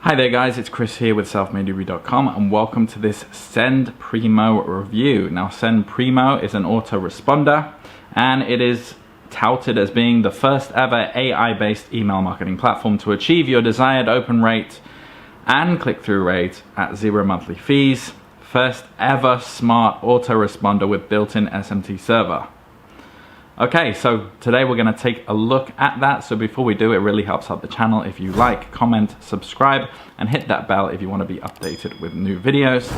Hi there guys, it's Chris here with selfmadeguru.com and welcome to this SendPrimo review. Now SendPrimo is an autoresponder and it is touted as being the first ever AI-based email marketing platform to achieve your desired open rate and click-through rate at 0 monthly fees. First ever smart autoresponder with built-in SMTP server. Okay, so today we're going to take a look at that. So before we do, it really helps out the channel if you like, comment, subscribe, and hit that bell if you want to be updated with new videos.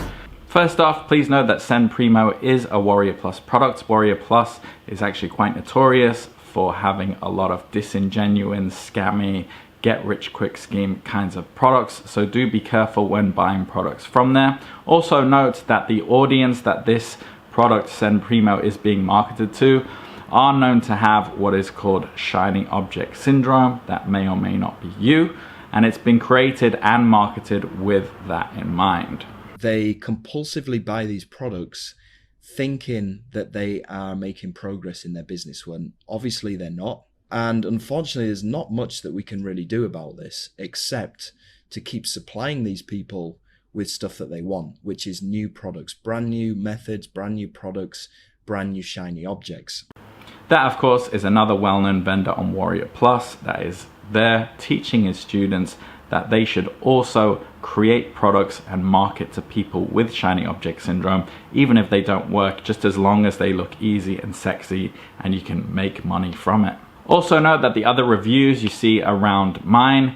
First off, please note that SendPrimo is a Warrior Plus product. Warrior Plus is actually quite notorious for having a lot of disingenuous, scammy, get-rich-quick scheme kinds of products. So do be careful when buying products from there. Also note that the audience that this product SendPrimo is being marketed to are known to have what is called shiny object syndrome. That may or may not be you, and it's been created and marketed with that in mind. They compulsively buy these products thinking that they are making progress in their business when obviously they're not. And unfortunately, there's not much that we can really do about this except to keep supplying these people with stuff that they want, which is new products, brand new methods, brand new products, brand new shiny objects. That, of course, is another well-known vendor on Warrior Plus that is there teaching his students that they should also create products and market to people with shiny object syndrome, even if they don't work, just as long as they look easy and sexy and you can make money from it. Also note that the other reviews you see around mine,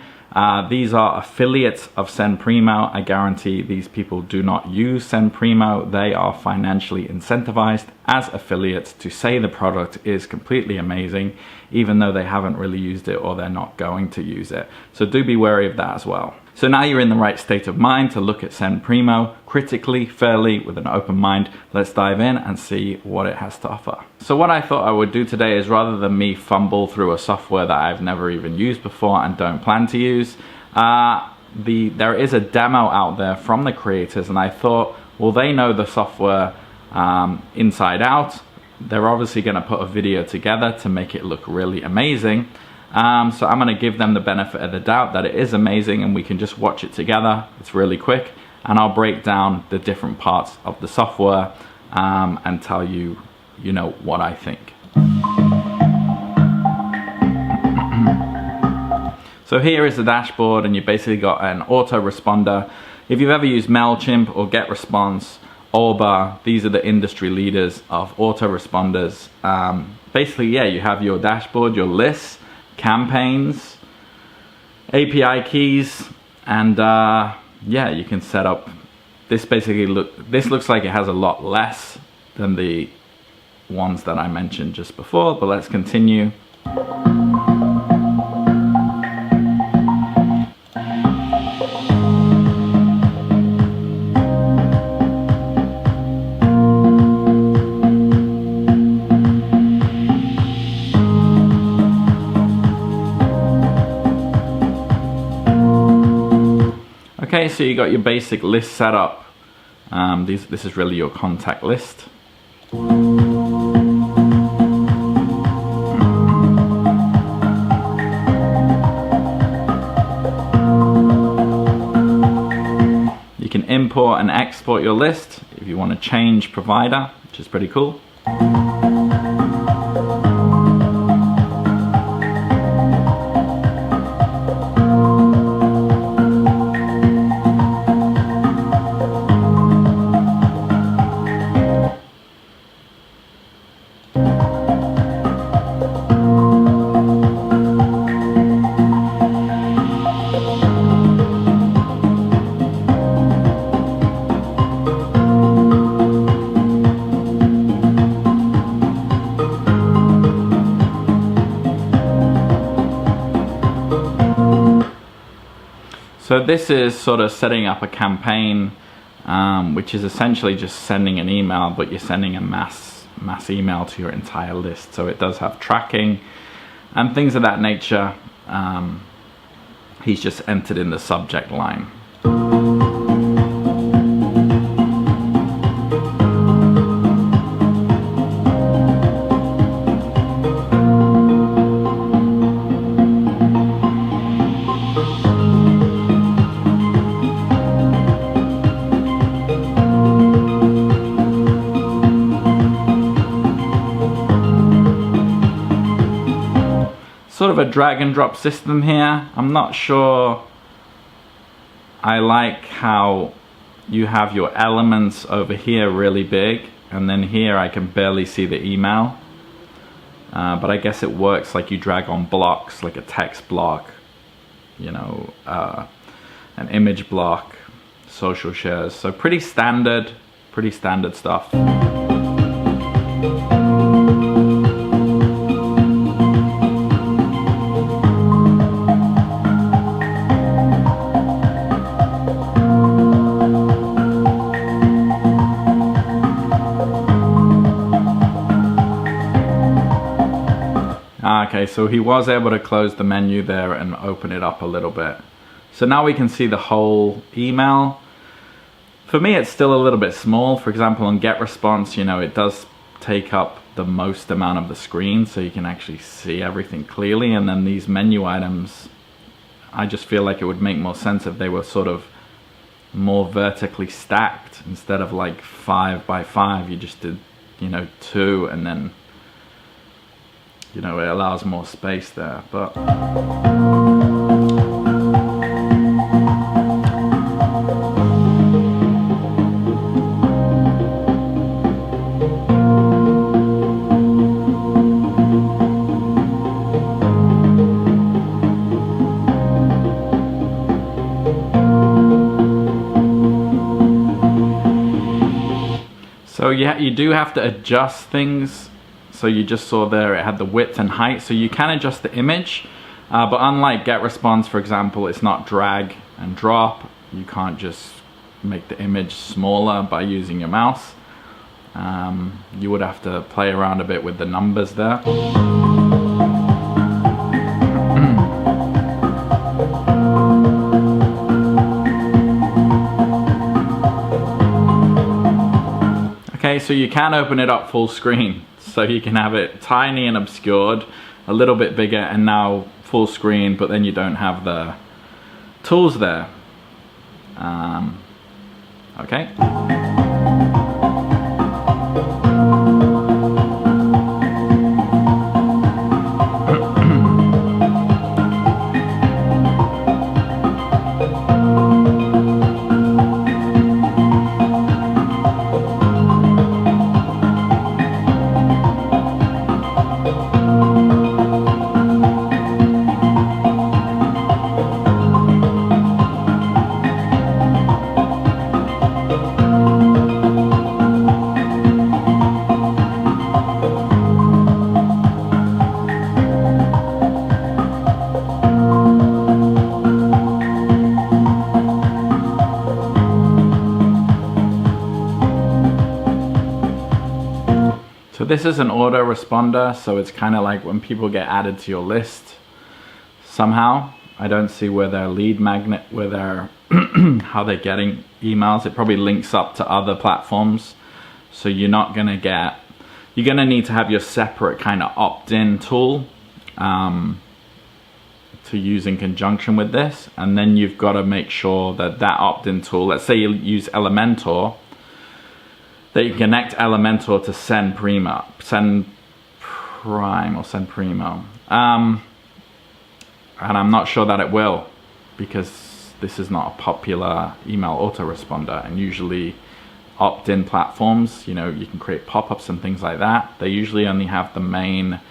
these are affiliates of SendPrimo. I guarantee these people do not use SendPrimo. They are financially incentivized as affiliates to say the product is completely amazing, even though they haven't really used it or they're not going to use it. So do be wary of that as well. So now you're in the right state of mind to look at SendPrimo critically, fairly, with an open mind. Let's dive in and see what it has to offer. So what I thought I would do today is, rather than me fumble through a software that I've never even used before and don't plan to use, there is a demo out there from the creators, and I thought, well, they know the software inside out. They're obviously going to put a video together to make it look really amazing. So I'm going to give them the benefit of the doubt that it is amazing and we can just watch it together. It's really quick, and I'll break down the different parts of the software and tell you, what I think. So here is the dashboard, and you basically got an autoresponder. If you've ever used MailChimp or GetResponse, Orba, these are the industry leaders of autoresponders. Basically, yeah, you have your dashboard, your lists, campaigns, API keys, and yeah, you can set up. This looks like it has a lot less than the ones that I mentioned just before, but let's continue. Okay, so you got your basic list set up. This is really your contact list. You can import and export your list if you want to change provider, which is pretty cool. So this is sort of setting up a campaign, which is essentially just sending an email, but you're sending a mass email to your entire list. So it does have tracking and things of that nature. He's just entered in the subject line. sort of a drag and drop system here. I'm not sure I like how you have your elements over here really big, and then here I can barely see the email. But I guess it works like you drag on blocks, like a text block, you know, an image block, social shares. So pretty standard stuff. Okay, so he was able to close the menu there and open it up a little bit. So now we can see the whole email. For me, it's still a little bit small. For example, on Get Response, you know, it does take up the most amount of the screen, so you can actually see everything clearly. And then these menu items, I just feel like it would make more sense if they were sort of more vertically stacked instead of like 5 by 5. You just did, you know, 2, and then, you know, it allows more space there. But so yeah, you do have to adjust things. So you just saw there it had the width and height, so you can adjust the image, but unlike Get Response, for example, it's not drag and drop. You can't just make the image smaller by using your mouse. You would have to play around a bit with the numbers there. Okay, so you can open it up full screen. So you can have it tiny and obscured, a little bit bigger, and now full screen, but then you don't have the tools there. Okay. So this is an autoresponder, so it's kind of like when people get added to your list somehow. I don't see where their lead magnet, where they're how they're getting emails. It probably links up to other platforms, so you're not gonna get, you're gonna need to have your separate kind of opt-in tool to use in conjunction with this, and then you've got to make sure that that opt-in tool, let's say you use Elementor, that you connect Elementor to SendPrimo, SendPrime or SendPrimo. And I'm not sure that it will, because this is not a popular email autoresponder, and usually opt-in platforms, you know, you can create pop-ups and things like that. They usually only have the main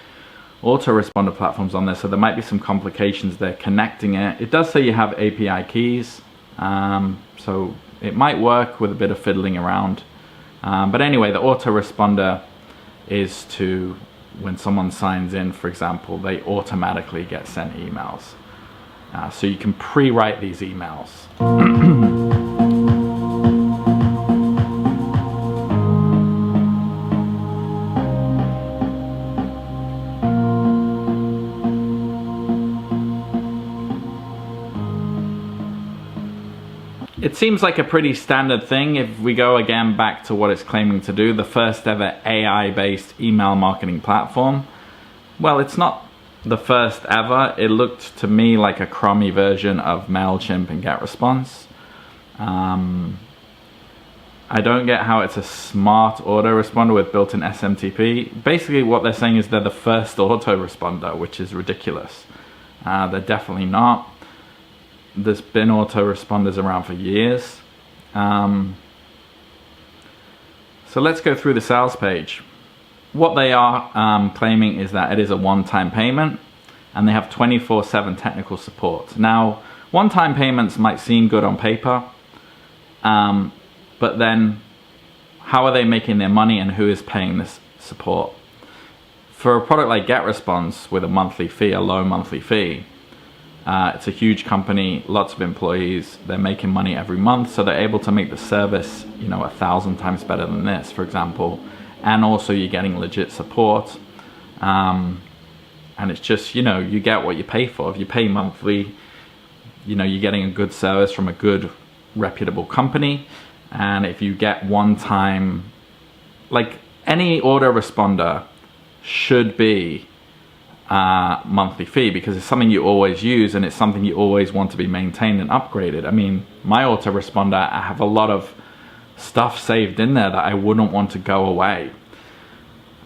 autoresponder platforms on there, so there might be some complications there connecting it. It does say you have API keys, so it might work with a bit of fiddling around. But anyway, the autoresponder is to, when someone signs in, for example, they automatically get sent emails. So you can pre-write these emails. It seems like a pretty standard thing if we go again back to what it's claiming to do, the first ever AI-based email marketing platform. Well, it's not the first ever. It looked to me like a crummy version of MailChimp and GetResponse. I don't get how it's a smart autoresponder with built-in SMTP. Basically what they're saying is they're the first autoresponder, which is ridiculous. They're definitely not. There's been autoresponders around for years. So let's go through the sales page. What they are claiming is that it is a one-time payment, and they have 24/7 technical support. Now, one-time payments might seem good on paper, but then how are they making their money and who is paying this support? For a product like GetResponse with a monthly fee, a low monthly fee, it's a huge company, lots of employees, they're making money every month, so they're able to make the service, you know, 1,000 times better than this, for example. And also you're getting legit support. And it's just, you know, you get what you pay for. If you pay monthly, you know, you're getting a good service from a good, reputable company. And if you get one time, like any autoresponder should be monthly fee, because it's something you always use and it's something you always want to be maintained and upgraded. I mean, my autoresponder, I have a lot of stuff saved in there that I wouldn't want to go away.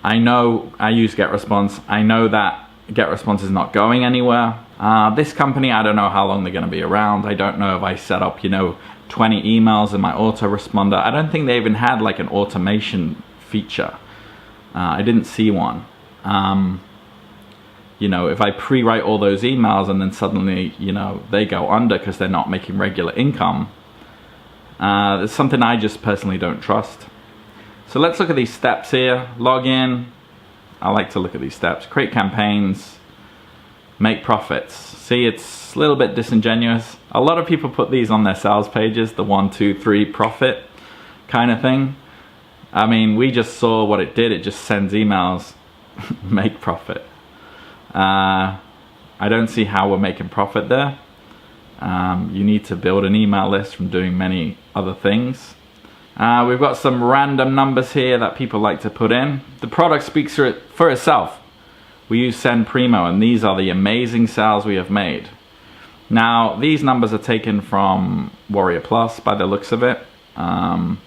I know I use GetResponse. I know that GetResponse is not going anywhere. This company, I don't know how long they're going to be around. I don't know if I set up, you know, 20 emails in my autoresponder. I don't think they even had like an automation feature. I didn't see one. You know, if I pre-write all those emails and then suddenly, you know, they go under because they're not making regular income, it's something I just personally don't trust. So let's look at these steps here. Log in. I like to look at these steps. Create campaigns. Make profits. See, it's a little bit disingenuous. A lot of people put these on their sales pages, the 1, 2, 3 profit kind of thing. I mean, we just saw what it did. It just sends emails. Make profit. I don't see how we're making profit there. You need to build an email list from doing many other things. We've got some random numbers here that people like to put in. The product speaks for itself. We use SendPrimo, and these are the amazing sales we have made. Now, these numbers are taken from Warrior Plus by the looks of it. And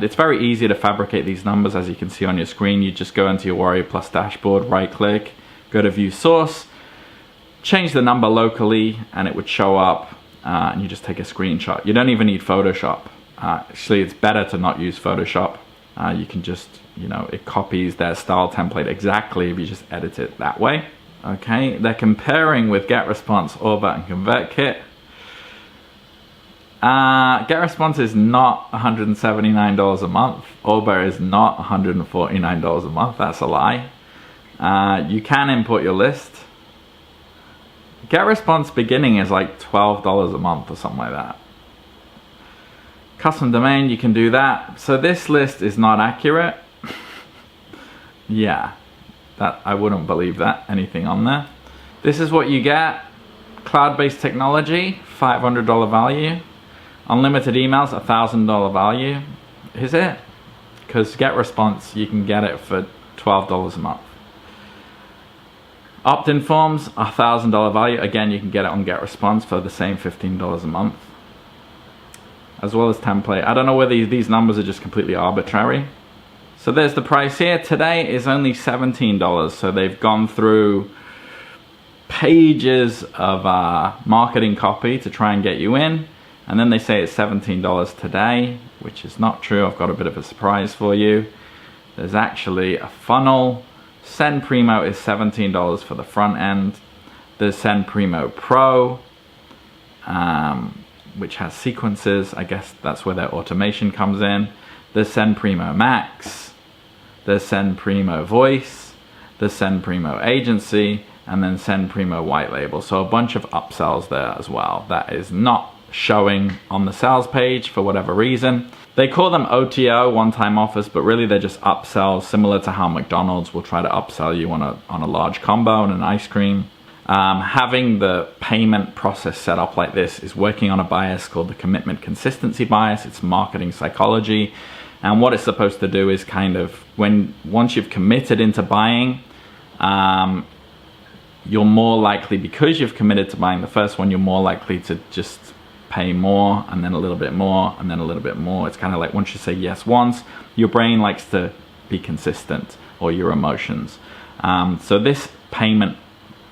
it's very easy to fabricate these numbers, as you can see on your screen. You just go into your Warrior Plus dashboard, right click, go to view source, change the number locally, and it would show up, and you just take a screenshot. You don't even need Photoshop. Actually, it's better to not use Photoshop. You can just, you know, it copies their style template exactly if you just edit it that way. Okay, they're comparing with GetResponse, Orbit, and ConvertKit. GetResponse is not $179 a month. Orbit is not $149 a month. That's a lie. You can import your list. GetResponse beginning is like $12 a month or something like that. Custom domain, you can do that. So this list is not accurate. Yeah, that I wouldn't believe that, anything on there. This is what you get. Cloud-based technology, $500 value. Unlimited emails, $1,000 value. Is it? Because GetResponse, you can get it for $12 a month. Opt-in forms, $1,000 value. Again, you can get it on GetResponse for the same $15 a month. As well as template. I don't know whether these numbers are just completely arbitrary. So there's the price here. Today is only $17. So they've gone through pages of marketing copy to try and get you in. And then they say it's $17 today, which is not true. I've got a bit of a surprise for you. There's actually a funnel. SendPrimo is $17 for the front end. There's SendPrimo PRO, which has sequences. I guess that's where their automation comes in. There's SendPrimo MAX. There's SendPrimo Voice. There's SendPrimo Agency. And then SendPrimo Whitelabel. So a bunch of upsells there as well. That is not showing on the sales page for whatever reason. They call them OTO, one-time offers, but really they're just upsells, similar to how McDonald's will try to upsell you on a large combo and an ice cream. Having the payment process set up like this is working on a bias called the commitment consistency bias. It's marketing psychology. And what it's supposed to do is kind of, once you've committed into buying, you're more likely, because you've committed to buying the first one, you're more likely to just pay more, and then a little bit more, and then a little bit more. It's kind of like once you say yes once, your brain likes to be consistent, or your emotions. So this payment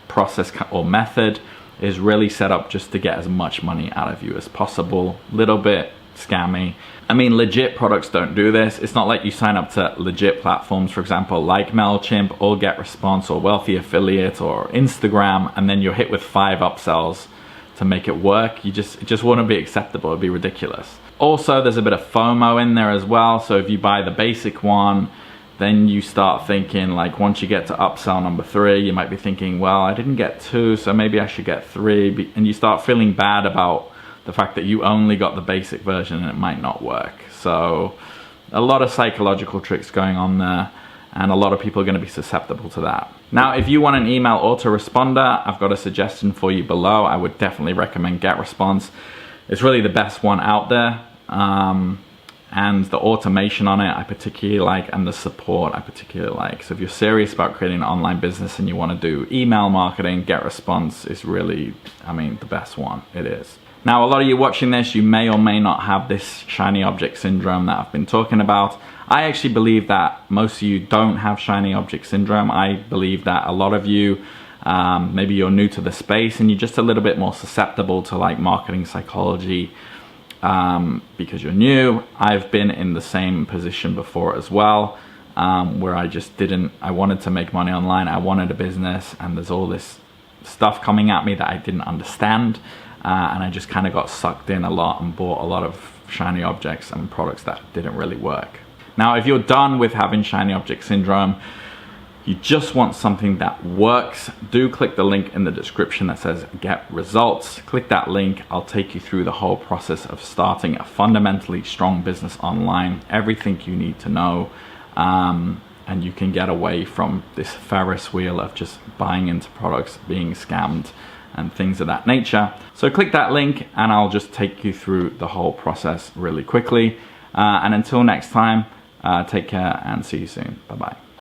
process or method is really set up just to get as much money out of you as possible. Little bit scammy. I mean, legit products don't do this. It's not like you sign up to legit platforms, for example, like MailChimp or GetResponse or Wealthy Affiliate or Instagram, and then you're hit with 5 upsells to make it work. It just wouldn't be acceptable. It'd be ridiculous. Also, there's a bit of FOMO in there as well. So if you buy the basic one, then you start thinking, like, once you get to upsell number 3, you might be thinking, well, I didn't get 2, so maybe I should get 3. And you start feeling bad about the fact that you only got the basic version and it might not work. So a lot of psychological tricks going on there, and a lot of people are going to be susceptible to that. Now, if you want an email autoresponder, I've got a suggestion for you below. I would definitely recommend GetResponse. It's really the best one out there. And the automation on it I particularly like, and the support I particularly like. So if you're serious about creating an online business and you want to do email marketing, GetResponse is really, I mean, the best one. It is. Now, a lot of you watching this, you may or may not have this shiny object syndrome that I've been talking about. I actually believe that most of you don't have shiny object syndrome. I believe that a lot of you, maybe you're new to the space and you're just a little bit more susceptible to like marketing psychology, because you're new. I've been in the same position before as well, where I wanted to make money online. I wanted a business, and there's all this stuff coming at me that I didn't understand. And I just kind of got sucked in a lot and bought a lot of shiny objects and products that didn't really work. Now, if you're done with having shiny object syndrome, you just want something that works, do click the link in the description that says get results. Click that link. I'll take you through the whole process of starting a fundamentally strong business online, everything you need to know, and you can get away from this Ferris wheel of just buying into products, being scammed, and things of that nature. So click that link and I'll just take you through the whole process really quickly. And until next time, take care and see you soon. Bye-bye.